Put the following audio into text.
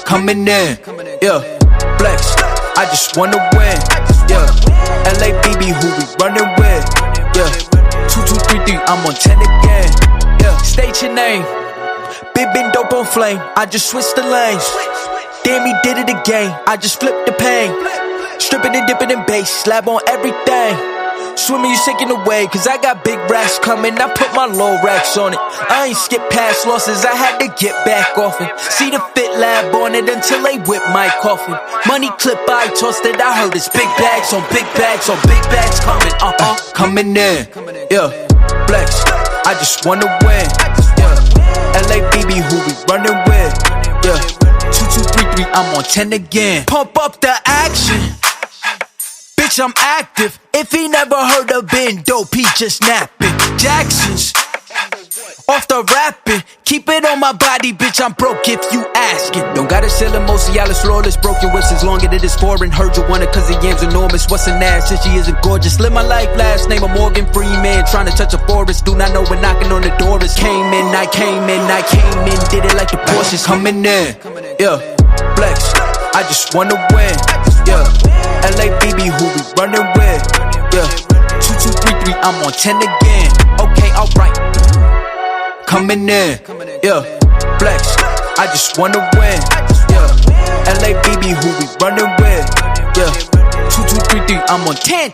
Coming in, flex. I just wanna win, LABB, who we running with, 2233, I'm on 10 again, State your name, been dope on flame. I just switched the lanes. Damn, he did it again. I just flipped the pain. Stripping and dipping in bass, slab on everything. Swimming, you sinking away, cause I got big racks coming. I put my low racks on it. I ain't skip past losses, I had to get back off it. See the Fit Lab on it until they whip my coffin. Money clip, I tossed it, I heard it's big bags on big bags on big bags coming. Coming in, flex. I just wanna win, LABB, who we running with, 2233, I'm on 10 again. Pump up the action, bitch, I'm active. If he never heard of been dope, he just napping. Jackson's off the rapping, keep it on my body, bitch, I'm broke if you asking. Don't gotta sell it, most of y'all is flawless. Broken whips as long as it is foreign. Heard you want it cause the yam's enormous. What's an ass if she isn't gorgeous? Live my life, last name of Morgan Freeman. Trying to touch a forest, do not know when knocking on the door is. Came in, I came in, did it like the Porsches. Coming in, flex. I just wanna win, LABB, who we running with, 2233, I'm on 10 again. Okay, alright. Coming in, flex. I just wanna win, LABB, who we running with, 2233, I'm on 10.